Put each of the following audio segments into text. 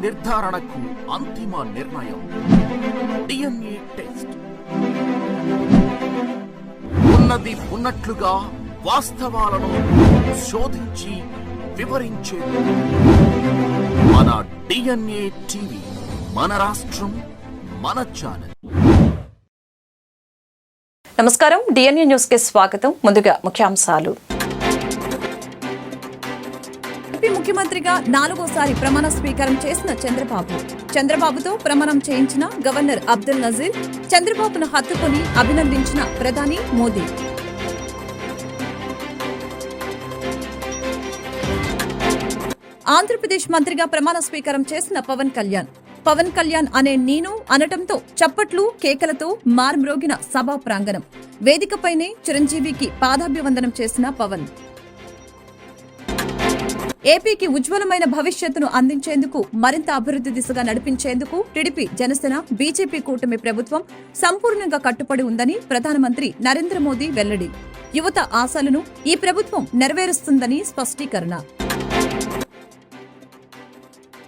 నిర్ధారణకు అంతిమ నిర్ణయం డిఎన్ఏ టెస్ట్. ఉన్నది ఉన్నట్లుగా వాస్తవాలను శోధించి వివరించేది మన డిఎన్ఏ టీవీ. మన రాష్ట్రం, మన ఛానల్. నమస్కారం, డిఎన్ఏ న్యూస్ కి స్వాగతం. ముందుగా ముఖ్యాంశాలు. ఏపీ ముఖ్యమంత్రిగా 4వసారి ప్రమాణ స్వీకారం చేసిన చంద్రబాబుతో ప్రమాణం చేయించిన గవర్నర్ అబ్దుల్ నజీర్, చంద్రబాబును హత్తుకొని అభినందించిన ప్రధాని మోదీ. ఆంధ్రప్రదేశ్ మంత్రిగా ప్రమాణ స్వీకారం చేసిన పవన్ కళ్యాణ్ అనే నేను అనటంతో చప్పట్లు కేకలతో మార్మ్రోగిన సభా ప్రాంగణం. వేదికపైనే చిరంజీవికి పాదాభివందనం చేసిన పవన్. ఏపీకి ఉజ్వలమైన భవిష్యత్తును అందించేందుకు, మరింత అభివృద్ధి దిశగా నడిపించేందుకు టీడీపీ, జనసేన, బీజేపీ కూటమి ప్రభుత్వం సంపూర్ణంగా కట్టుబడి ఉందని ప్రధానమంత్రి నరేంద్ర మోదీ వెల్లడి. యువత ఆశలను ఈ ప్రభుత్వం నెరవేరుస్తుందని స్పష్టీకరణ.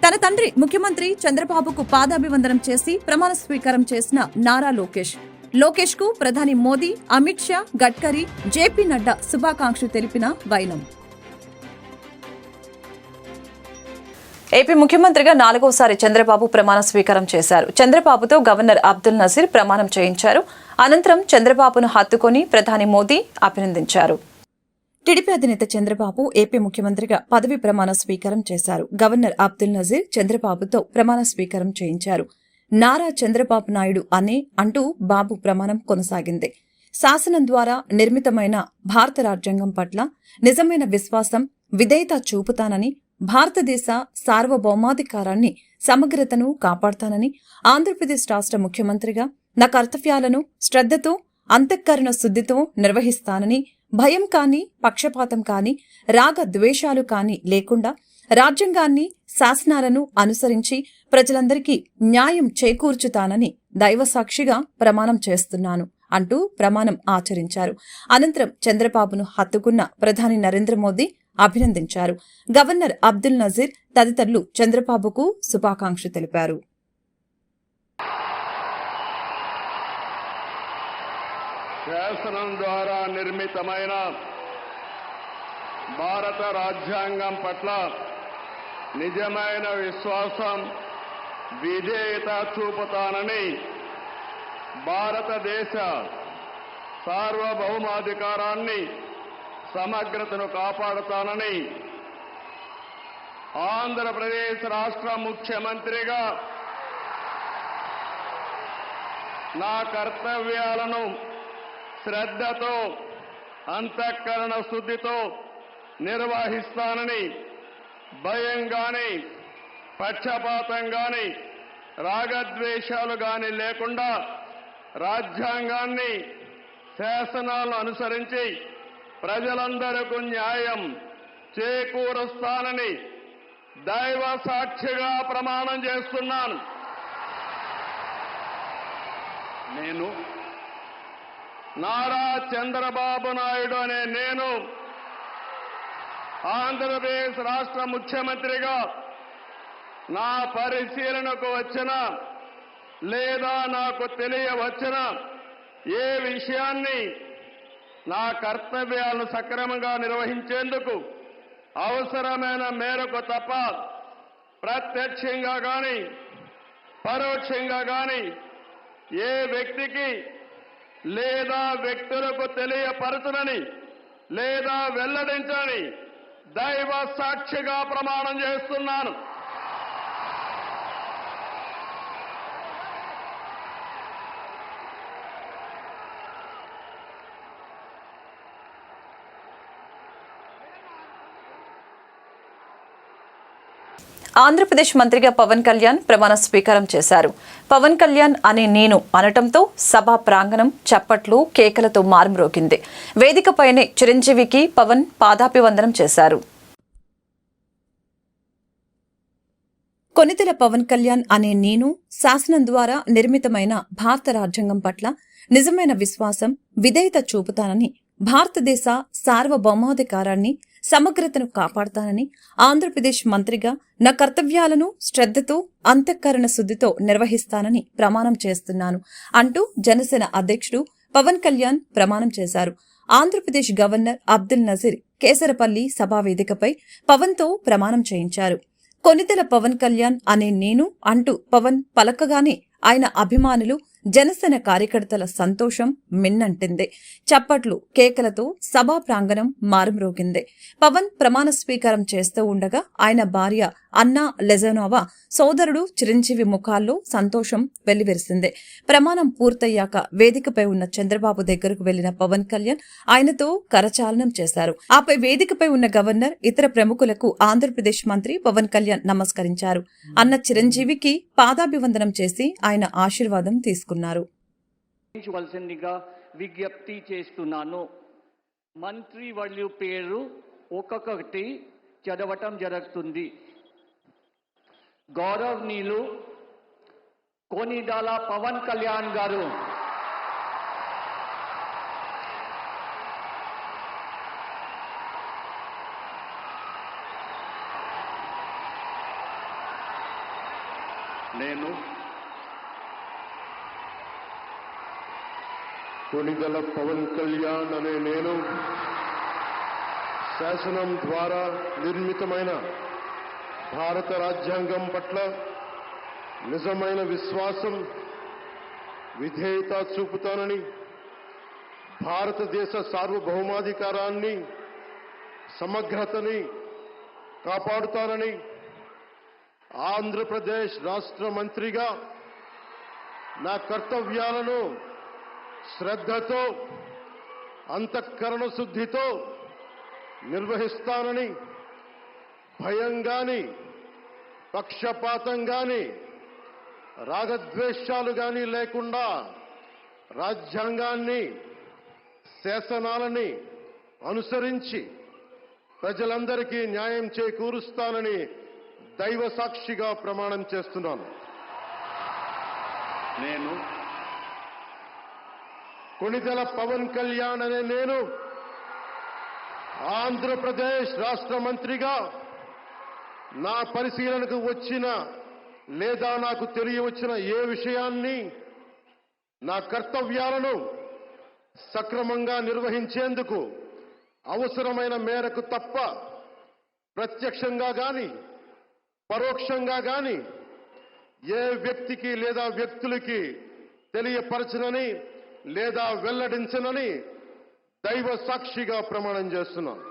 తన తండ్రి ముఖ్యమంత్రి చంద్రబాబుకు పాదాభివందనం చేసి ప్రమాణ స్వీకారం చేసిన నారా లోకేష్ కు ప్రధాని మోదీ, అమిత్ షా, గడ్కరీ, జేపీ నడ్డా శుభాకాంక్షలు తెలిపిన వైనం. ఏపీ ముఖ్యమంత్రిగా 4వసారి చంద్రబాబు ప్రమాణ స్వీకారం చేశారు. చంద్రబాబుతో గవర్నర్ అబ్దుల్ నజీర్ ప్రమాణం చేయించారు. అనంతరం చంద్రబాబును హత్తుకొని ప్రధాని మోదీ అభినందించారు. టీడీపీ అధినేత చంద్రబాబు ఏపీ ముఖ్యమంత్రిగా పదవి ప్రమాణ స్వీకారం చేశారు. గవర్నర్ అబ్దుల్ నజీర్ చంద్రబాబుతో ప్రమాణ స్వీకారం చేయించారు. నారా చంద్రబాబు నాయుడు అంటూ బాబు ప్రమాణం కొనసాగింది. శాసనం ద్వారా నిర్మితమైన భారత రాజ్యాంగం పట్ల నిజమైన విశ్వాసం, విధేయత చూపుతానని, భారతదేశ సార్వభౌమాధికారాన్ని, సమగ్రతను కాపాడతానని, ఆంధ్రప్రదేశ్ రాష్ట్ర ముఖ్యమంత్రిగా నా కర్తవ్యాలను శ్రద్ధతో, అంతఃకరణ శుద్ధితో నిర్వహిస్తానని, భయం కాని, పక్షపాతం కాని, రాగ ద్వేషాలు కాని లేకుండా రాజ్యాంగాన్ని, శాసనాలను అనుసరించి ప్రజలందరికీ న్యాయం చేకూర్చుతానని దైవసాక్షిగా ప్రమాణం చేస్తున్నాను అంటూ ప్రమాణం ఆచరించారు. అనంతరం చంద్రబాబును హత్తుకున్న ప్రధాని నరేంద్ర మోదీ అభినందించారు. గవర్నర్ అబ్దుల్ నజీర్ తదితరులు చంద్రబాబుకు శుభాకాంక్షలు తెలిపారు. శాసనం ద్వారా నిర్మితమైన భారత రాజ్యాంగం పట్ల నిజమైన విశ్వాసం, విధేయత చూపుతానని, భారతదేశ సార్వభౌమాధికారాన్ని, సమగ్రతను కాపాడుతానని, ఆంధ్రప్రదేశ్ రాష్ట్ర ముఖ్యమంత్రిగా నా కర్తవ్యాలను శ్రద్ధతో, అంతఃకరణ శుద్ధితో నిర్వహిస్తానని, భయం గాని, పక్షపాతం గాని, రాగద్వేషాలు గాని లేకుండా రాజ్యాంగాన్ని, శాసనాలను అనుసరించి ప్రజలందరికీ న్యాయం చేకూరుస్తానని దైవ సాక్షిగా ప్రమాణం చేస్తున్నాను. నేను నారా చంద్రబాబు నాయుడు అనే నేను ఆంధ్రప్రదేశ్ రాష్ట్ర ముఖ్యమంత్రిగా నా పరిశీలనకు వచ్చిన లేదా నాకు తెలియవచ్చిన ఏ విషయాన్ని నా కర్తవ్యాలను సక్రమంగా నిర్వహించేందుకు అవసరమైన మేరకు తప్ప ప్రత్యక్షంగా గాని, పరోక్షంగా గాని ఏ వ్యక్తికి లేదా వ్యక్తులకు తెలియపరచునని లేదా వెల్లడించని దైవ సాక్షిగా ప్రమాణం చేస్తున్నాను. ఆంధ్రప్రదేశ్ మంత్రిగా పవన్ కళ్యాణ్ ప్రమాణ స్వీకారం చేశారు. పవన్ కళ్యాణ్ అనే నేను అనటంతో సభా ప్రాంగణం చప్పట్లు, కేకలతో మార్మ్రోగింది. వేదికపైనే చిరంజీవికి పవన్ పాదాభివందనం చేశారు. కొనితెల పవన్ కళ్యాణ్ అనే నేను శాసనం ద్వారా నిర్మితమైన భారత రాజ్యాంగం పట్ల నిజమైన విశ్వాసం, విధేయత చూపుతానని, భారతదేశ సార్వభౌమాధికారాన్ని, సమగ్రతను కాపాడతానని, ఆంధ్రప్రదేశ్ మంత్రిగా నా కర్తవ్యాలను శ్రద్ధతో, అంతఃకరణ శుద్ధితో నిర్వహిస్తానని ప్రమాణం చేస్తున్నాను అంటూ జనసేన అధ్యక్షుడు పవన్ కళ్యాణ్ ప్రమాణం చేశారు. ఆంధ్రప్రదేశ్ గవర్నర్ అబ్దుల్ నజీర్ కేసరపల్లి సభా వేదికపై పవన్తో ప్రమాణం చేయించారు. కొనిదెల పవన్ కళ్యాణ్ అనే నేను అంటూ పవన్ పలకగానే ఆయన అభిమానులు, జనసేన కార్యకర్తల సంతోషం మిన్నంటింది. చప్పట్లు, కేకలతో సభా ప్రాంగణం మారుమ్రోగింది. పవన్ ప్రమాణ స్వీకారం చేస్తూ ఉండగా ఆయన భార్య అన్నా లెజనోవా, సోదరుడు చిరంజీవి ముఖాల్లో సంతోషం వెల్లివిరిసింది. ప్రమాణం పూర్తయ్యాక వేదికపై ఉన్న చంద్రబాబు దగ్గరకు వెళ్లిన పవన్ కళ్యాణ్ ఆయనతో కరచాలనం చేశారు. ఆపై వేదికపై ఉన్న గవర్నర్, ఇతర ప్రముఖులకు ఆంధ్రప్రదేశ్ మంత్రి పవన్ కళ్యాణ్ నమస్కరించారు. అన్న చిరంజీవికి పాదాభివందనం చేసి ఆయన ఆశీర్వాదం తీసుకున్నారు. విజ్ఞప్తి చేస్తున్నాను. మంత్రి వర్యుల పేరు ఒక్కొక్కటి చదవటం జరుగుతుంది. గౌరవనీయులు కొనిదెల పవన్ కళ్యాణ్ గారు, నేను కొనిదెల పవన్ కళ్యాణ్ అనే నేను శాసనం ద్వారా నిర్మితమైన భారత రాజ్యాంగం పట్ల నిజమైన విశ్వాసం, విధేయత చూపుతానని, భారతదేశ సార్వభౌమాధికారాన్ని, సమగ్రతని కాపాడుతానని, ఆంధ్రప్రదేశ్ రాష్ట్ర మంత్రిగా నా కర్తవ్యాలను శ్రద్ధతో, అంతఃకరణ శుద్ధితో నిర్వహిస్తానని, భయం గాని, పక్షపాతం గాని, రాగద్వేషాలు గాని లేకుండా రాజ్యాంగాన్ని, శాసనాలని అనుసరించి ప్రజలందరికీ న్యాయం చేకూరుస్తానని దైవ సాక్షిగా ప్రమాణం చేస్తున్నాను. నేను కొనిదెల పవన్ కళ్యాణ్ అనే నేను ఆంధ్రప్రదేశ్ రాష్ట్ర మంత్రిగా నా పరిశీలనకు వచ్చిన లేదా నాకు తెలియవచ్చిన ఏ విషయాన్ని, నా కర్తవ్యాలను సక్రమంగా నిర్వహించేందుకు అవసరమైన మేరకు తప్ప ప్రత్యక్షంగా గాని పరోక్షంగా గాని ఏ వ్యక్తికి లేదా వ్యక్తులకి తెలియపరచనని లేదా వెల్లడించనని దైవ సాక్షిగా ప్రమాణం చేస్తున్నాను.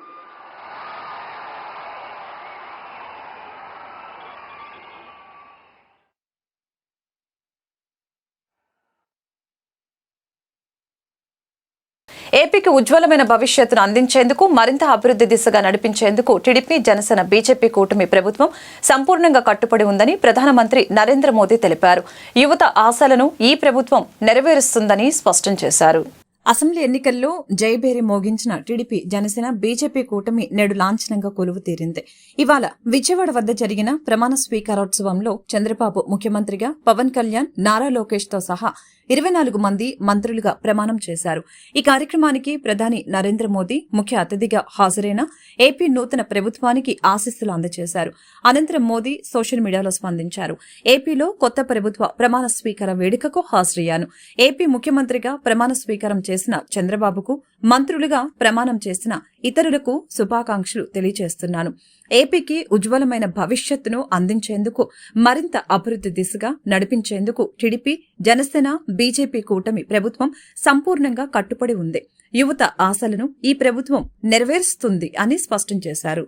ఏపీకి ఉజ్వలమైన భవిష్యత్తును అందించేందుకు, మరింత అభివృద్ధి దిశగా నడిపించేందుకు టీడీపీ, జనసేన, బీజేపీ కూటమి ప్రభుత్వం సంపూర్ణంగా కట్టుబడి ఉందని ప్రధానమంత్రి నరేంద్ర మోదీ తెలిపారు. యువత ఆశలను ఈ ప్రభుత్వం నెరవేరుస్తుందని స్పష్టం చేశారు. అసెంబ్లీ ఎన్నికల్లో జయభేరి మోగించిన టీడీపీ, జనసేన, బీజేపీ కూటమి నేడు లాంఛనంగా కొలువు తీరింది. ఇవాళ విజయవాడ వద్ద జరిగిన ప్రమాణ స్వీకారోత్సవంలో చంద్రబాబు ముఖ్యమంత్రిగా, పవన్ కళ్యాణ్, నారా లోకేష్ తో సహా 24 మంది మంత్రులుగా ప్రమాణం చేశారు. ఈ కార్యక్రమానికి ప్రధాని నరేంద్ర మోదీ ముఖ్య అతిథిగా హాజరైన ఏపీ నూతన ప్రభుత్వానికి ఆశీస్సులు అందజేశారు. అనంతరం మోదీ సోషల్ మీడియాలో స్పందించారు. ఏపీలో కొత్త ప్రభుత్వ ప్రమాణ స్వీకార వేడుకకు హాజరయ్యాను. ఏపీ ముఖ్యమంత్రిగా ప్రమాణ స్వీకారం చేసిన చంద్రబాబుకు, మంత్రులుగా ప్రమాణం చేసిన ఇతరులకు శుభాకాంక్షలు తెలియజేస్తున్నాను. ఏపీకి ఉజ్వలమైన భవిష్యత్తును అందించేందుకు, మరింత అభివృద్ధి దిశగా నడిపించేందుకు టీడీపీ, జనసేన, బీజేపీ కూటమి ప్రభుత్వం సంపూర్ణంగా కట్టుబడి ఉంది. యువత ఆశలను ఈ ప్రభుత్వం నెరవేరుస్తుంది అని స్పష్టం చేశారు.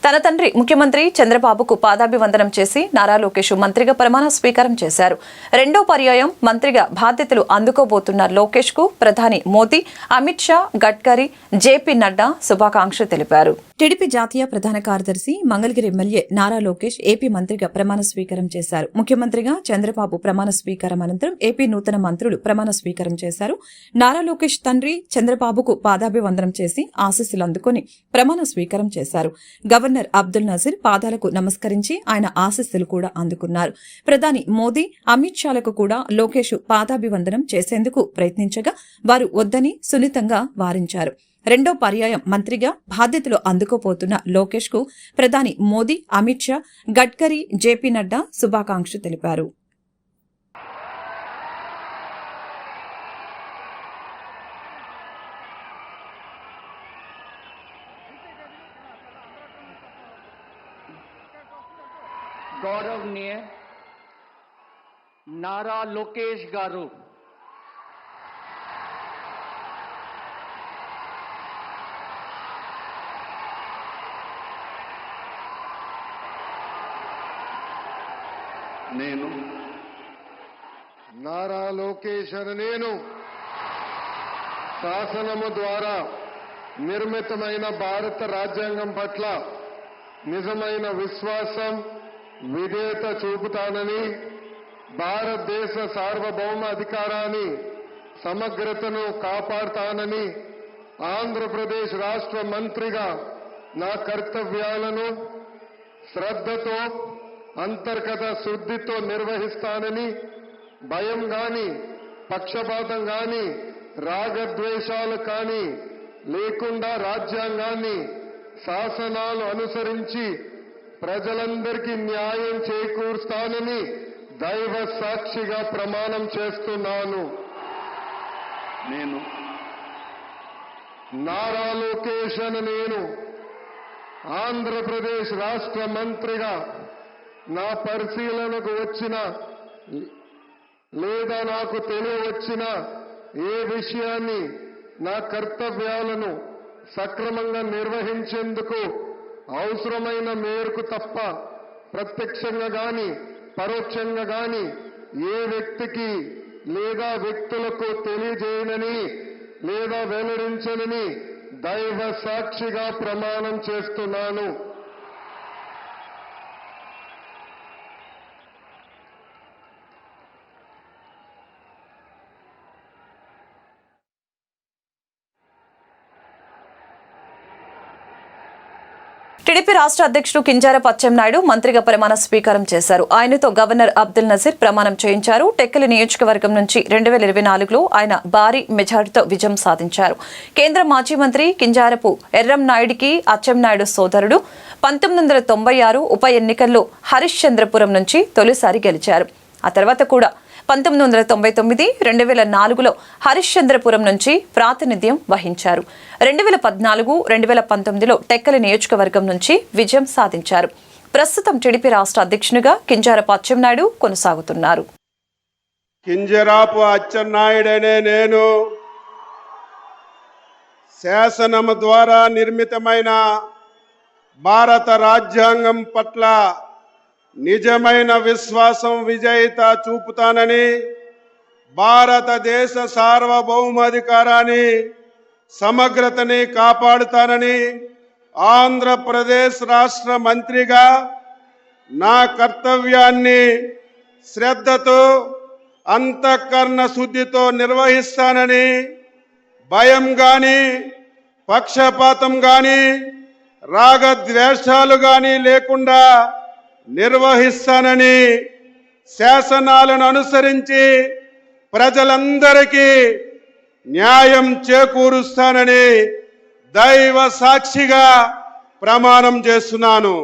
తన తండ్రి ముఖ్యమంత్రి చంద్రబాబుకు పాదాభివందనం చేసి నారా లోకేష్ మంత్రిగా ప్రమాణ స్వీకారం చేశారు. రెండో పర్యాయం మంత్రిగా బాధ్యతలు అందుకోబోతున్న లోకేష్ కు ప్రధాని మోదీ, అమిత్ షా, గడ్కరీ, జేపీ నడ్డా శుభాకాంక్షలు తెలిపారు. టీడీపీ జాతీయ ప్రధాన కార్యదర్శి, మంగళగిరి ఎమ్మెల్యే నారా లోకేష్ ఏపీ మంత్రిగా ప్రమాణ స్వీకారం చేశారు. ముఖ్యమంత్రిగా చంద్రబాబు ప్రమాణ స్వీకారం అనంతరం ఏపీ నూతన మంత్రులు ప్రమాణ స్వీకారం చేశారు. నారా లోకేష్ తండ్రి చంద్రబాబుకు పాదాభివందనం చేసి ఆశీస్సులు అందుకుని ప్రమాణ స్వీకారం చేశారు. గవర్నర్ అబ్దుల్ నజీర్ పాదాలకు నమస్కరించి ఆయన ఆశీస్సులు కూడా అందుకున్నారు. ప్రధాని మోదీ, అమిత్ షాలకు కూడా లోకేష్ పాదాభివందనం చేసేందుకు ప్రయత్నించగా వారు వద్దని సున్నితంగా వారించారు. రెండో పర్యాయం మంత్రిగా బాధ్యతలు అందుకోబోతున్న లోకేష్ కు ప్రధాని మోదీ, అమిత్ షా, గడ్కరీ, జేపీ నడ్డా శుభాకాంక్షలు తెలిపారు. గౌరవనీయ నారా లోకేష్ గారు నేను నారా లోకేష్ అని నేను శాసనము ద్వారా నిర్మితమైన భారత రాజ్యాంగం పట్ల నిజమైన విశ్వాసం, విధేయత చూపుతానని, భారతదేశ సార్వభౌమ అధికారాన్ని, సమగ్రతను కాపాడుతానని, ఆంధ్రప్రదేశ్ రాష్ట్ర మంత్రిగా నా కర్తవ్యాలను శ్రద్ధతో, అంతర్గత శుద్ధితో నిర్వహిస్తానని, భయం గాని, పక్షపాతం గాని, రాగద్వేషాలు కానీ లేకుండా రాజ్యాంగాన్ని, శాసనాలు అనుసరించి ప్రజలందరికీ న్యాయం చేకూరుస్తానని దైవ సాక్షిగా ప్రమాణం చేస్తున్నాను. నేను నారా లోకేష్ అని నేను ఆంధ్రప్రదేశ్ రాష్ట్ర మంత్రిగా నా పరిశీలనకు వచ్చిన లేదా నాకు తెలియవచ్చిన ఏ విషయాన్ని, నా కర్తవ్యాలను సక్రమంగా నిర్వహించేందుకు అవసరమైన మేరకు తప్ప ప్రత్యక్షంగా గాని పరోక్షంగా గాని ఏ వ్యక్తికి లేదా వ్యక్తులకు తెలియజేయనని లేదా వెల్లడించనని దైవ సాక్షిగా ప్రమాణం చేస్తున్నాను. టీడీపీ రాష్ట్ర అధ్యక్షుడు కింజారపు అచ్చెన్నాయుడు మంత్రిగా ప్రమాణ స్వీకారం చేశారు. ఆయనతో గవర్నర్ అబ్దుల్ నజీర్ ప్రమాణం చేయించారు. టెక్కలి నియోజకవర్గం నుంచి 2024లో ఆయన భారీ మెజార్టీతో విజయం సాధించారు. కేంద్ర మాజీ మంత్రి కింజారపు ఎర్రంనాయుడికి అచ్చెన్నాయుడు సోదరుడు 1996 ఉప ఎన్నికల్లో హరిశ్చంద్రపురం నుంచి తొలిసారి గెలిచారు. ఆ తర్వాత కూడా 1999, 2004లో హరిశ్చంద్రపురం నుంచి ప్రాతినిధ్యం వహించారు. 2014, 2019లో టెక్కలి నియోజకవర్గం నుంచి విజయం సాధించారు. ప్రస్తుతం టీడీపీ రాష్ట్ర అధ్యక్షునిగా కింజారపు అచ్చెన్నాయుడు కొనసాగుతున్నారు. కింజరాపు అచ్చెన్నాయుడనే నేను శాసనం ద్వారా నిర్మితమైన భారత రాజ్యాంగం పట్ల నిజమైన విశ్వాసం, విజేత చూపుతానని, భారతదేశ సార్వభౌమాధికారాన్ని, సమగ్రతని కాపాడుతానని, ఆంధ్రప్రదేశ్ రాష్ట్ర మంత్రిగా నా కర్తవ్యాన్ని శ్రద్ధతో, అంతఃకరణ శుద్ధితో నిర్వహిస్తానని, భయం గాని, పక్షపాతం గాని, రాగద్వేషాలు గాని లేకుండా నిర్వహిస్తానని, శాసనాలను అనుసరించి ప్రజలందరికీ న్యాయం చేకూరుస్తానని దైవ సాక్షిగా ప్రమాణం చేస్తున్నాను.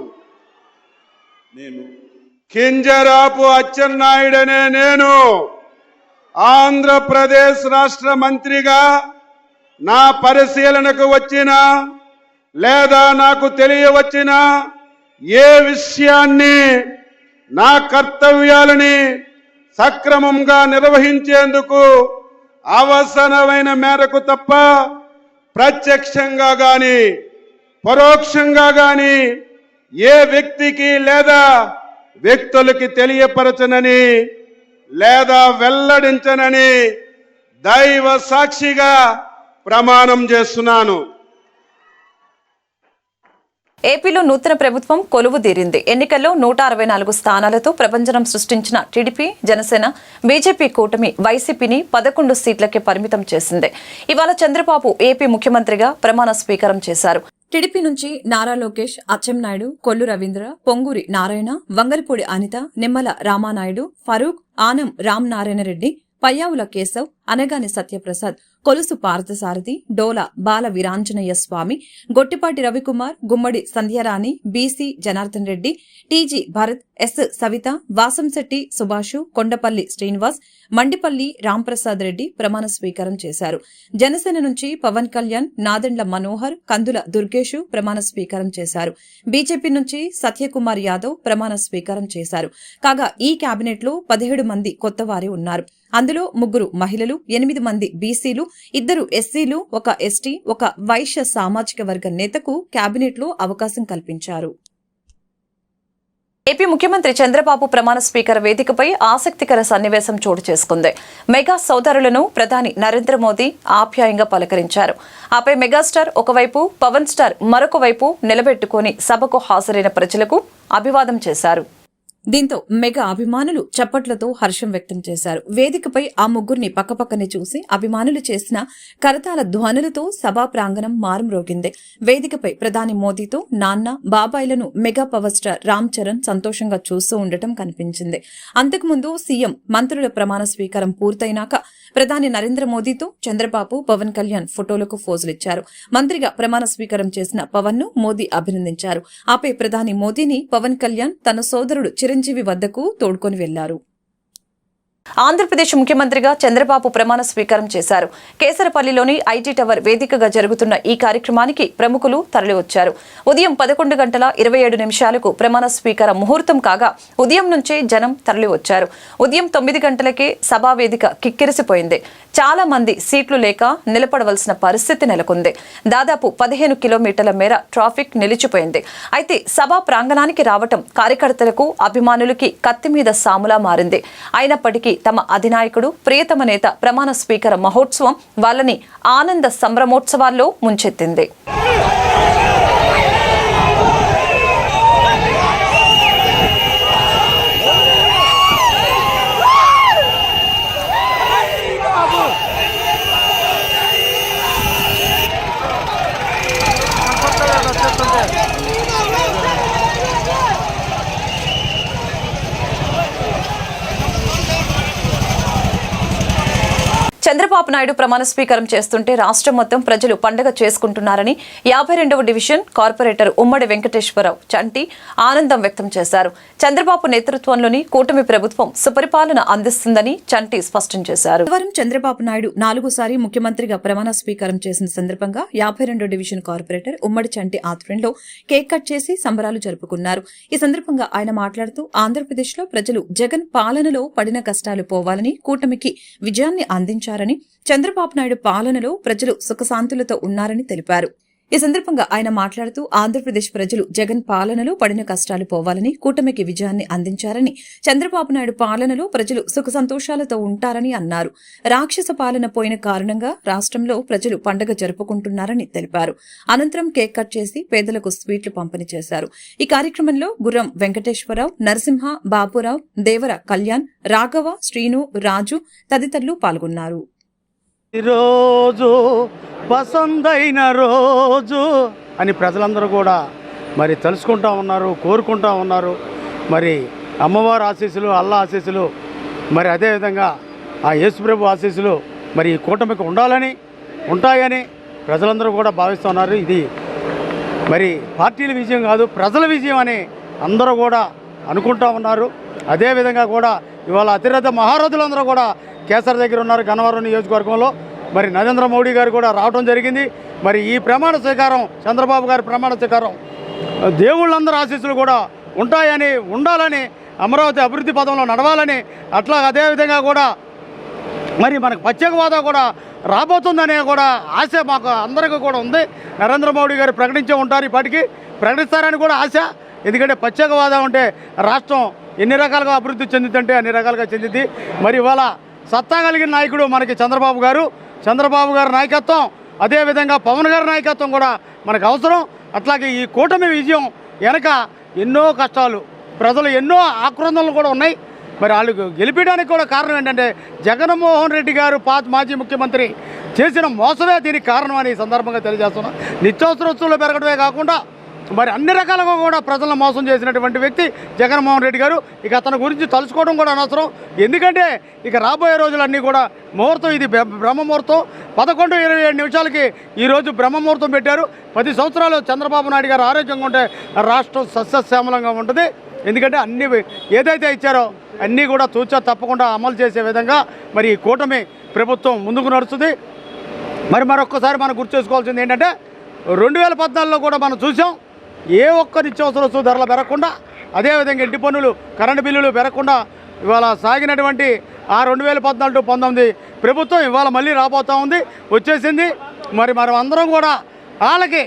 నేను కింజరాపు అచ్చెన్నాయుడనే నేను ఆంధ్రప్రదేశ్ రాష్ట్ర మంత్రిగా నా పరిశీలనకు వచ్చిన లేదా నాకు తెలియవచ్చిన ఏ విషయాన్ని, నా కర్తవ్యాలని సక్రమంగా నిర్వహించేందుకు అవసరమైన మేరకు తప్ప ప్రత్యక్షంగా గాని పరోక్షంగా గాని ఏ వ్యక్తికి లేదా వ్యక్తులకి తెలియపరచనని లేదా వెల్లడించనని దైవ సాక్షిగా ప్రమాణం చేస్తున్నాను. ఏపీలో నూతన ప్రభుత్వం కొలువుదీరింది. ఎన్నికల్లో 164 స్థానాలతో ప్రభంజనం సృష్టించిన టీడీపీ, జనసేన, బీజేపీ కూటమి వైసీపీని 11 సీట్లకే పరిమితం చేసింది. ఇవాళ చంద్రబాబు ఏపీ ముఖ్యమంత్రిగా ప్రమాణ స్వీకారం చేశారు. టీడీపీ నుంచి Nara Lokesh, Atchannaidu, Kollu Ravindra, Ponguri Narayana, Vangalapudi Anitha, Nimmala Ramanaidu, Farooq, Anam Ramanarayana Reddy, Payyavula Keshav, Anagani Satyaprasad, Kolusu Parthasarathy, Dola Bala Veeranjaneya Swamy, Gottipati Ravikumar, Gummadi Sandhyarani, BC Janardhan Reddy, TG Bharath, S Savitha, Vasamsetti Subhash, Kondapalli Srinivas, Mandipalli Ramprasad Reddy ప్రమాణ స్వీకారం చేశారు. జనసేన నుంచి పవన్ కళ్యాణ్, నాదెండ్ల మనోహర్, కందుల దుర్గేషు ప్రమాణ స్వీకారం చేశారు. బీజేపీ నుంచి సత్యకుమార్ యాదవ్ ప్రమాణ స్వీకారం చేశారు. కాగా ఈ కేబినెట్ లో 17 మంది కొత్తవారే ఉన్నారు. అందులో 3 మహిళలు, 8 మంది బీసీలు, 2 ఎస్సీలు, 1 ఎస్టీ, 1 వైశ్య సామాజిక వర్గ నేతకు కేబినెట్ లో అవకాశం కల్పించారు. ఏపీ ముఖ్యమంత్రి చంద్రబాబు ప్రమాణ స్వీకార వేదికపై ఆసక్తికర సన్నివేశం చోటు చేసుకుంది. మెగా సోదరులను ప్రధాని నరేంద్ర మోదీ ఆప్యాయంగా పలకరించారు. ఆపై మెగాస్టార్ ఒకవైపు, పవన్ స్టార్ మరొక వైపు నిలబెట్టుకుని సభకు హాజరైన ప్రజలకు అభివాదం చేశారు. దీంతో మెగా అభిమానులు చప్పట్లతో హర్షం వ్యక్తం చేశారు. వేదికపై ఆ ముగ్గురిని పక్కపక్కనే చూసి అభిమానులు చేసిన కరతాళ ధ్వనులతో సభా ప్రాంగణం మారుమ్రోగింది. వేదికపై ప్రధాని మోదీతో నాన్న, బాబాయిలను mega power star Ram Charan సంతోషంగా చూస్తూ ఉండటం కనిపించింది. అంతకుముందు సీఎం, మంత్రుల ప్రమాణ స్వీకారం పూర్తయినాక ప్రధాని నరేంద్ర మోదీతో చంద్రబాబు, పవన్ కళ్యాణ్ ఫోటోలకు ఫోజులిచ్చారు. మంత్రిగా ప్రమాణ స్వీకారం చేసిన పవన్ ను మోదీ అభినందించారు. ఆపై ప్రధాని మోదీని పవన్ కళ్యాణ్ తన సోదరుడు చిరంజీవి వద్దకు తోడ్కొని వెళ్లారు. ఆంధ్రప్రదేశ్ ముఖ్యమంత్రిగా చంద్రబాబు ప్రమాణ స్వీకారం చేశారు. కేసరపల్లిలోని ఐటీ టవర్ వేదికగా జరుగుతున్న ఈ కార్యక్రమానికి ప్రముఖులు తరలివచ్చారు. ఉదయం 11:27 ప్రమాణ స్వీకార ముహూర్తం కాగా ఉదయం నుంచే జనం తరలివచ్చారు. ఉదయం 9 గంటలకే సభా వేదిక కిక్కిరిసిపోయింది. చాలా మంది సీట్లు లేక నిలబడవలసిన పరిస్థితి నెలకొంది. దాదాపు 15 కిలోమీటర్ల మేర ట్రాఫిక్ నిలిచిపోయింది. అయితే సభా ప్రాంగణానికి రావటం కార్యకర్తలకు, అభిమానులకి కత్తి మీద సాములా మారింది. అయినప్పటికీ తమ అధినాయకుడు, ప్రియతమ నేత ప్రమాణ స్వీకార మహోత్సవం వాళ్ళని ఆనంద సంభ్రమోత్సవాల్లో ముంచెత్తింది. చంద్రబాబు నాయుడు ప్రమాణ స్వీకారం చేస్తుంటే రాష్ట్రం మొత్తం ప్రజలు పండుగ చేసుకుంటున్నారని 52వ డివిజన్ కార్పొరేటర్ ఉమ్మడి వెంకటేశ్వరరావు చంటి ఆనందం వ్యక్తం చేశారు. చంద్రబాబు నేతృత్వంలోని కూటమి ప్రభుత్వం సుపరిపాలన అందిస్తుందని చంటి స్పష్టం చేశారు. బుధవారం చంద్రబాబు నాయుడు 4సారి ముఖ్యమంత్రిగా ప్రమాణ స్వీకారం చేసిన సందర్భంగా 52వ డివిజన్ కార్పొరేటర్ ఉమ్మడి చంటి ఆధ్వర్యంలో కేక్ కట్ చేసి సంబరాలు జరుపుకున్నారు. ఈ సందర్భంగా ఆయన మాట్లాడుతూ ఆంధ్రప్రదేశ్లో ప్రజలు జగన్ పాలనలో పడిన కష్టాలు పోవాలని, కూటమికి విజయాన్ని అందించారని, చంద్రబాబు నాయుడు పాలనలో ప్రజలు సుఖశాంతులతో ఉన్నారని తెలిపారు. ఈ సందర్భంగా ఆయన మాట్లాడుతూ ఆంధ్రప్రదేశ్ ప్రజలు జగన్ పాలనలో పడిన కష్టాలు పోవాలని, కూటమికి విజయాన్ని అందించారని, చంద్రబాబు నాయుడు పాలనలో ప్రజలు సుఖ సంతోషాలతో ఉంటారని అన్నారు. రాక్షస పాలన పోయిన కారణంగా రాష్ట్రంలో ప్రజలు పండుగ జరుపుకుంటున్నారని తెలిపారు. అనంతరం కేక్ కట్ చేసి పేదలకు స్వీట్లు పంపిణీ చేశారు. ఈ కార్యక్రమంలో గుర్రం వెంకటేశ్వరరావు, నరసింహ, బాబురావు, దేవర కళ్యాణ్, రాఘవ, శ్రీను, రాజు తదితరులు పాల్గొన్నారు. ఈరోజు పసందైన రోజు అని ప్రజలందరూ కూడా మరి తెలుసుకుంటా ఉన్నారు, కోరుకుంటా ఉన్నారు. మరి అమ్మవారి ఆశీస్సులు, అల్లా ఆశీస్సులు, మరి అదేవిధంగా ఆ యేసుప్రభు ఆశీస్సులు మరి ఈ కూటమికి ఉంటాయని ప్రజలందరూ కూడా భావిస్తున్నారు. ఇది మరి పార్టీల విజయం కాదు, ప్రజల విజయం అని అందరూ కూడా అనుకుంటా ఉన్నారు. అదేవిధంగా కూడా ఇవాళ అతిరథ మహారథులందరూ కూడా కేసర్ దగ్గర ఉన్నారు. గన్నవరం నియోజకవర్గంలో మరి నరేంద్ర మోడీ గారు కూడా రావడం జరిగింది. మరి ఈ ప్రమాణ స్వీకారం, చంద్రబాబు గారి ప్రమాణ స్వీకారం దేవుళ్ళందరూ ఆశీస్సులు కూడా ఉండాలని, అమరావతి అభివృద్ధి పదంలో నడవాలని, అట్లా అదేవిధంగా కూడా మరి మనకు ప్రత్యేక హోదా కూడా రాబోతుందనే కూడా ఆశ మాకు అందరికీ కూడా ఉంది. నరేంద్ర మోడీ గారు ప్రకటించే ఉంటారు, ఇప్పటికీ ప్రకటిస్తారని కూడా ఆశ. ఎందుకంటే ప్రత్యేక హోదా ఉంటే రాష్ట్రం ఎన్ని రకాలుగా అభివృద్ధి చెందుతుంటే అన్ని రకాలుగా చెందింది. మరి ఇవాళ సత్తా కలిగిన నాయకుడు మనకి చంద్రబాబు గారి నాయకత్వం, అదేవిధంగా పవన్ గారి నాయకత్వం కూడా మనకు అవసరం. అట్లాగే ఈ కూటమి విజయం వెనక ఎన్నో కష్టాలు, ప్రజలు ఎన్నో ఆక్రందనలు కూడా ఉన్నాయి. మరి వాళ్ళు గెలిపించడానికి కూడా కారణం ఏంటంటే జగన్మోహన్ రెడ్డి గారు మాజీ ముఖ్యమంత్రి చేసిన మోసమే దీనికి కారణం అని ఈ సందర్భంగా తెలియజేస్తున్నాం. నిత్యావసర వస్తువులు పెరగడమే కాకుండా మరి అన్ని రకాలుగా కూడా ప్రజలను మోసం చేసినటువంటి వ్యక్తి జగన్మోహన్ రెడ్డి గారు. ఇక అతని గురించి తలుచుకోవడం కూడా అనవసరం. ఎందుకంటే ఇక రాబోయే రోజులన్నీ కూడా ముహూర్తం, ఇది బ్రహ్మముహూర్తం. 11:27 ఈరోజు బ్రహ్మముహూర్తం పెట్టారు. 10 సంవత్సరాలు చంద్రబాబు నాయుడు గారు ఆరోగ్యంగా ఉంటే రాష్ట్రం సస్యశ్యామలంగా ఉంటుంది. ఎందుకంటే అన్ని ఏదైతే ఇచ్చారో అన్నీ కూడా తూచా తప్పకుండా అమలు చేసే విధంగా మరి ఈ కూటమి ప్రభుత్వం ముందుకు నడుస్తుంది. మరి మరొక్కసారి మనం గుర్తు చేసుకోవాల్సింది ఏంటంటే 2014లో కూడా మనం చూసాం, ఏ ఒక్క నిత్యావసర వస్తువు ధరలు పెరగకుండా, అదేవిధంగా ఇంటి పన్నులు, కరెంటు బిల్లులు పెరగకుండా ఇవాళ సాగినటువంటి ఆ 2014-19 ప్రభుత్వం ఇవాళ మళ్ళీ రాబోతూ ఉంది, వచ్చేసింది. మరి మనం అందరం కూడా వాళ్ళకి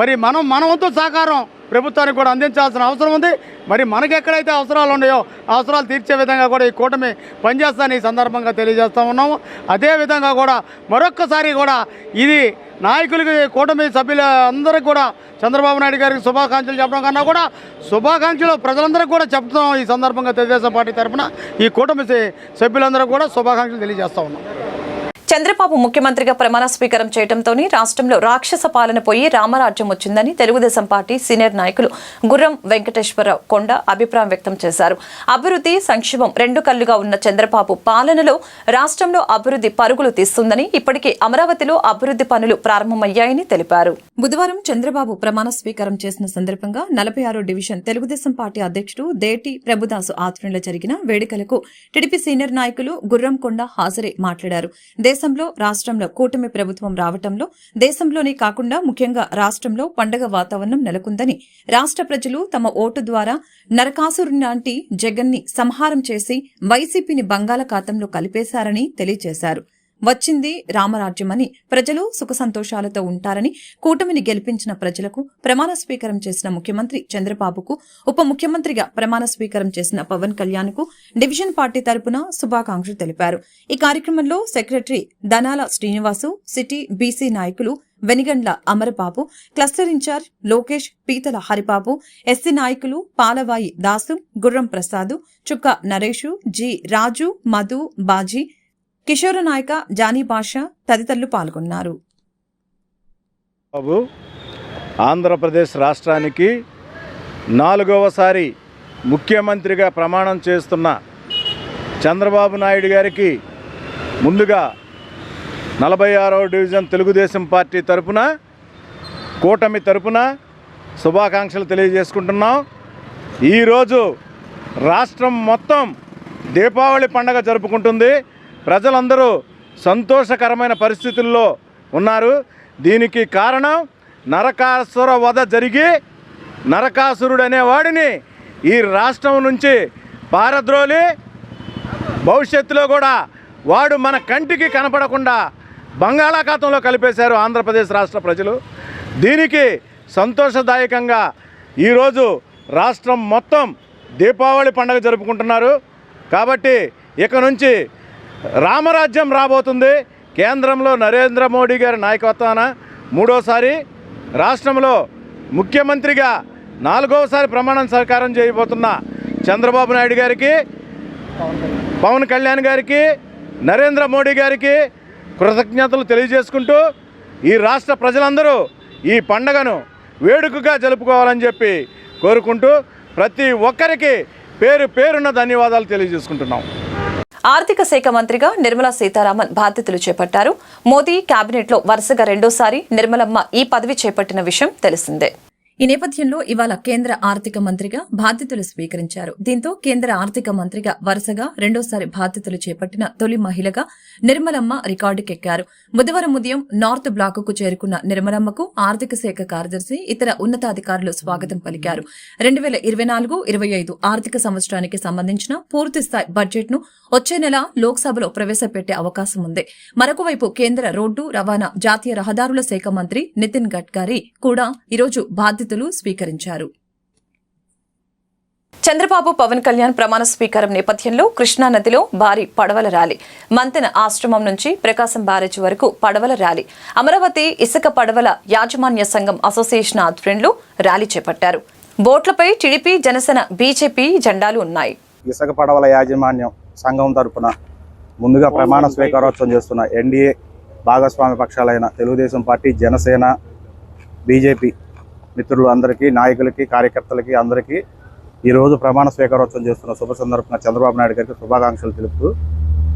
మరి మన వంతు సహకారం ప్రభుత్వానికి కూడా అందించాల్సిన అవసరం ఉంది. మరి మనకి ఎక్కడైతే అవసరాలు ఉన్నాయో అవసరాలు తీర్చే విధంగా కూడా ఈ కూటమి పనిచేస్తానని ఈ సందర్భంగా తెలియజేస్తూ ఉన్నాము. అదేవిధంగా కూడా మరొక్కసారి కూడా ఇది నాయకులకి, కూటమి సభ్యులు అందరికీ కూడా చంద్రబాబు నాయుడు గారికి శుభాకాంక్షలు చెప్పడం కన్నా కూడా శుభాకాంక్షలు ప్రజలందరికీ కూడా చెప్తాం. ఈ సందర్భంగా తెలుగుదేశం పార్టీ తరఫున ఈ కూటమి సభ్యులందరూ కూడా శుభాకాంక్షలు తెలియజేస్తూ ఉన్నాం. చంద్రబాబు ముఖ్యమంత్రిగా ప్రమాణ స్వీకారం చేయడంతోనే రాష్ట్రంలో రాక్షస పాలన పోయి రామరాజ్యం వచ్చిందని తెలుగుదేశం పార్టీ సీనియర్ నాయకులు గుర్రం వెంకటేశ్వరరావు కొండ అభిప్రాయం వ్యక్తం చేశారు. అభివృద్ధి, సంక్షేమం రెండు కళ్లుగా ఉన్న చంద్రబాబు పాలనలో రాష్ట్రంలో అభివృద్ధి పరుగులు తీస్తుందని, ఇప్పటికే అమరావతిలో అభివృద్ధి పనులు ప్రారంభమయ్యాయని తెలిపారు. బుధవారం చంద్రబాబు ప్రమాణ స్వీకారం చేసిన సందర్భంగా 46వ డివిజన్ తెలుగుదేశం పార్టీ అధ్యక్షుడు దేటి ప్రభుదాసు ఆధ్వర్యంలో జరిగిన వేడుకలకు టీడీపీ సీనియర్ నాయకులు గుర్రం కొండ హాజరై మాట్లాడారు. దేశంలో, రాష్ట్రంలో కూటమి ప్రభుత్వం రావటంలో దేశంలోనే కాకుండా ముఖ్యంగా రాష్ట్రంలో పండగ వాతావరణం నెలకొందని, రాష్ట్ర ప్రజలు తమ ఓటు ద్వారా నరకాసురుని లాంటి జగన్ని సంహారం చేసి వైసీపీని బంగాళాఖాతంలో కలిపేశారని తెలియజేశారు. వచ్చింది రామరాజ్యమని, ప్రజలు సుఖ సంతోషాలతో ఉంటారని, కూటమిని గెలిపించిన ప్రజలకు ప్రమాణ స్వీకారం చేసిన ముఖ్యమంత్రి చంద్రబాబుకు, ఉప ముఖ్యమంత్రిగా ప్రమాణ స్వీకారం చేసిన పవన్ కళ్యాణ్ కు డివిజన్ పార్టీ తరపున శుభాకాంక్షలు తెలిపారు. ఈ కార్యక్రమంలో secretary Danala Srinivasu, city BC నాయకులు వెనిగండ్ల అమరబాబు, క్లస్టర్ ఇన్ఛార్జ్ లోకేష్, పీతల హరిబాబు, ఎస్సీ నాయకులు పాలవాయి దాసు, గుర్రం ప్రసాద్, చుక్క నరేషు, జి రాజు, మధు, బాజీ, కిషోర నాయక, జానీ బాషా తదితరులు పాల్గొన్నారు. బాబు ఆంధ్రప్రదేశ్ రాష్ట్రానికి 4వసారి ముఖ్యమంత్రిగా ప్రమాణం చేస్తున్న చంద్రబాబు నాయుడు గారికి ముందుగా 46వ డివిజన్ తెలుగుదేశం పార్టీ తరపున, కూటమి తరపున శుభాకాంక్షలు తెలియజేసుకుంటున్నాం. ఈరోజు రాష్ట్రం మొత్తం దీపావళి పండగ జరుపుకుంటుంది. ప్రజలందరూ సంతోషకరమైన పరిస్థితుల్లో ఉన్నారు. దీనికి కారణం నరకాసుర వధ జరిగి నరకాసురుడు అనేవాడిని ఈ రాష్ట్రం నుంచి పారద్రోలి భవిష్యత్తులో కూడా వాడు మన కంటికి కనపడకుండా బంగాళాఖాతంలో కలిపేశారు ఆంధ్రప్రదేశ్ రాష్ట్ర ప్రజలు. దీనికి సంతోషదాయకంగా ఈరోజు రాష్ట్రం మొత్తం దీపావళి పండుగ జరుపుకుంటున్నారు. కాబట్టి ఇక నుంచి రామరాజ్యం రాబోతుంది. కేంద్రంలో నరేంద్ర మోడీ గారి నాయకత్వాన 3వసారి, రాష్ట్రంలో ముఖ్యమంత్రిగా 4వసారి ప్రమాణం స్వీకారం చేయబోతున్న చంద్రబాబు నాయుడు గారికి, పవన్ కళ్యాణ్ గారికి, నరేంద్ర మోడీ గారికి కృతజ్ఞతలు తెలియజేసుకుంటూ ఈ రాష్ట్ర ప్రజలందరూ ఈ పండగను వేడుకగా జరుపుకోవాలని చెప్పి కోరుకుంటూ ప్రతి ఒక్కరికి పేరు పేరున్న ధన్యవాదాలు తెలియజేసుకుంటున్నాం. ఆర్థిక శాఖ మంత్రిగా నిర్మలా సీతారామన్ బాధ్యతలు చేపట్టారు. మోదీ కేబినెట్లో వరుసగా రెండోసారి నిర్మలమ్మ ఈ పదవి చేపట్టిన విషయం తెలిసిందే. ఈ నేపథ్యంలో ఇవాళ కేంద్ర ఆర్థిక మంత్రిగా బాధ్యతలు స్వీకరించారు. దీంతో కేంద్ర ఆర్థిక మంత్రిగా వరుసగా రెండోసారి బాధ్యతలు చేపట్టిన తొలి మహిళగా నిర్మలమ్మ రికార్డుకెక్కారు. బుధవారం ఉదయం నార్త్ బ్లాక్ కు చేరుకున్న నిర్మలమ్మకు ఆర్థిక శాఖ కార్యదర్శి, ఇతర ఉన్నతాధికారులు స్వాగతం పలికారు. 2024-25 ఆర్థిక సంవత్సరానికి సంబంధించిన పూర్తిస్థాయి బడ్జెట్ ను వచ్చే నెల లోక్సభలో ప్రవేశపెట్టే అవకాశం ఉంది. మరొక వైపు కేంద్ర రోడ్డు రవాణా, జాతీయ రహదారుల శాఖ మంత్రి నితిన్ గడ్కరీ కూడా ఈరోజు బాధ్యతలు స్వీకరించారు. చంద్రబాబు, పవన్ కళ్యాణ్ ప్రమాణ స్వీకారం నేపథ్యంలో కృష్ణానదిలో భారీ పడవల ర్యాలీ, మంతెన ఆశ్రమం నుంచి ప్రకాశం బ్యారేజ్ వరకు పడవల ర్యాలీ, అమరావతి ఇసుక పడవల యాజమాన్య సంఘం అసోసియేషన్ ఆధ్వర్యంలో ర్యాలీ చేపట్టారు. బోట్లపై టీడీపీ, జనసేన, బీజేపీ జెండాలు ఉన్నాయి. ఇసుక పడవల యాజమాన్యం సంఘం తరపున ముందుగా ప్రమాణ స్వీకారోత్సవం చేస్తున్న ఎన్డీఏ భాగస్వామ్య పక్షాలైన తెలుగుదేశం పార్టీ, జనసేన, బీజేపీ మిత్రులు అందరికీ, నాయకులకి, కార్యకర్తలకి అందరికీ ఈరోజు ప్రమాణ స్వీకారోత్సవం చేస్తున్న శుభ సందర్భంగా చంద్రబాబు నాయుడు గారికి శుభాకాంక్షలు తెలుపుతూ,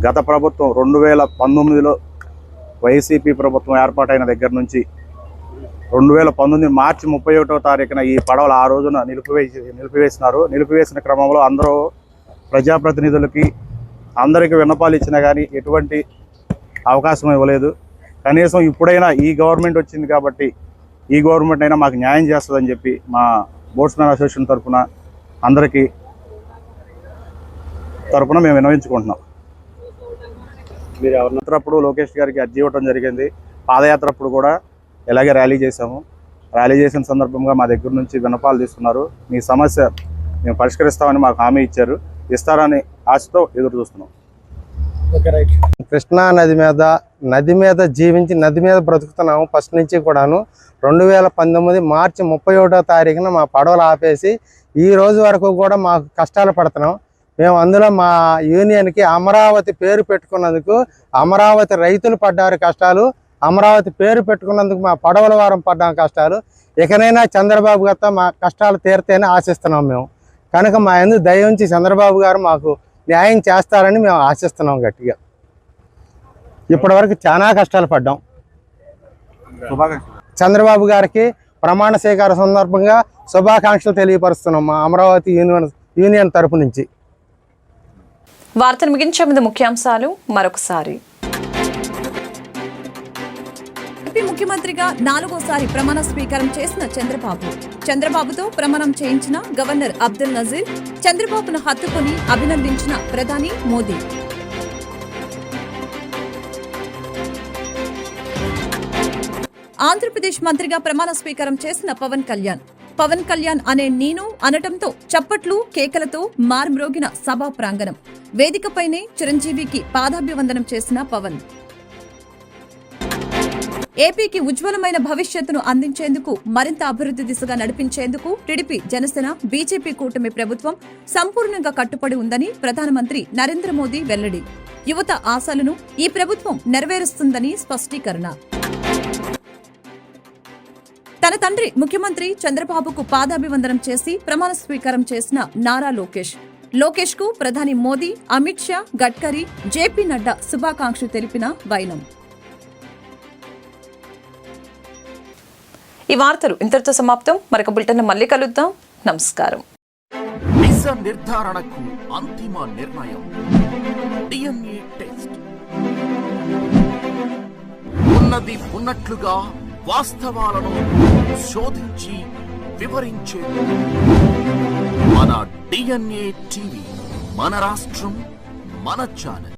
గత ప్రభుత్వం 2019లో వైసీపీ ప్రభుత్వం ఏర్పాటైన దగ్గర నుంచి 2019 మార్చి 31వ తారీఖున ఈ పడవలు ఆ రోజున నిలిపివేసినారు. నిలిపివేసిన క్రమంలో అందరూ ప్రజాప్రతినిధులకి అందరికీ విన్నపాలు ఇచ్చినా కానీ ఎటువంటి అవకాశం ఇవ్వలేదు. కనీసం ఇప్పుడైనా ఈ గవర్నమెంట్ వచ్చింది కాబట్టి ఈ గవర్నమెంట్ అయినా మాకు న్యాయం చేస్తుందని చెప్పి మా బోట్స్మెన్ అసోసియేషన్ తరఫున మేము విన్నవించుకుంటున్నాం. మీరు ఎవరినప్పుడు లోకేష్ గారికి అర్జీ ఇవ్వడం జరిగింది. పాదయాత్ర అప్పుడు కూడా ఇలాగే ర్యాలీ చేశాము. ర్యాలీ చేసిన సందర్భంగా మా దగ్గర నుంచి విన్నపాలు తీసుకున్నారు. మీ సమస్య మేము పరిష్కరిస్తామని మాకు హామీ ఇచ్చారు. ఇస్తారని ఆశతో ఎదురు చూస్తున్నాం. కృష్ణా నది మీద జీవించి నది మీద బ్రతుకుతున్నాము ఫస్ట్ నుంచి కూడాను. 2019 మార్చి 31వ తారీఖున మా పడవలు ఆపేసి ఈ రోజు వరకు కూడా మాకు కష్టాలు పడుతున్నాం. మేము అందులో మా యూనియన్కి అమరావతి పేరు పెట్టుకున్నందుకు అమరావతి రైతులు పడ్డారు కష్టాలు, అమరావతి పేరు పెట్టుకున్నందుకు మా పడవల వారం పడ్డాం కష్టాలు. ఇకనైనా చంద్రబాబు గారితో మా కష్టాలు తీరితేనే ఆశిస్తున్నాం మేము. కనుక మా ఎందుకు దయ ఉంచి చంద్రబాబు గారు మాకు న్యాయం చేస్తారని మేము ఆశిస్తున్నాం గట్టిగా. ఇప్పటి వరకు చాలా కష్టాలు పడ్డాం. చంద్రబాబు గారికి ప్రమాణ స్వీకార సందర్భంగా శుభాకాంక్షలు తెలియపరుస్తున్నాం మా అమరావతి యూనియన్ తరపు నుంచి. వార్తను ముగించే ముందు ముఖ్యాంశాలు మరొకసారి. ఏపీ ముఖ్యమంత్రిగా 4వసారి ప్రమాణ స్వీకారం చేసిన చంద్రబాబుతో ప్రమాణం చేయించిన గవర్నర్ అబ్దుల్ నజీర్, చంద్రబాబును హత్తుకొని అభినందించిన ప్రధాని మోదీ. ఆంధ్రప్రదేశ్ మంత్రిగా ప్రమాణ స్వీకారం చేసిన పవన్ కళ్యాణ్ అనే నేను అనటంతో చప్పట్లు, కేకలతో మార్మ్రోగిన సభా ప్రాంగణం. వేదికపైనే చిరంజీవికి పాదాభివందనం చేసిన పవన్. ఏపీకి ఉజ్వలమైన భవిష్యత్తును అందించేందుకు, మరింత అభివృద్ధి దిశగా నడిపించేందుకు టీడీపీ, జనసేన, బీజేపీ కూటమి ప్రభుత్వం సంపూర్ణంగా కట్టుబడి ఉందని ప్రధానమంత్రి నరేంద్ర మోదీ వెల్లడి. యువత ఆశలను ఈ ప్రభుత్వం నెరవేరుస్తుందని స్పష్టీకరణ. తన తండ్రి ముఖ్యమంత్రి చంద్రబాబుకు పాదాభివందనం చేసి ప్రమాణ స్వీకారం చేసిన నారా లోకేష్ కు ప్రధాని మోదీ, అమిత్ షా, గడ్కరీ, జేపీ నడ్డా శుభాకాంక్షలు తెలిపిన వైనం. ఈ వార్తలు ఇంతటితో సమాప్తం. మరొక బులెటిన్ మళ్ళీ కలుద్దాం. నమస్కారం. నిజ నిర్ధారణకు అంతిమ నిర్ణయం DNA టెస్ట్. ఉన్నది ఉన్నట్లుగా వాస్తవాలను శోధించి వివరించే మన DNA టీవీ, మన రాష్ట్రం, మన ఛానల్.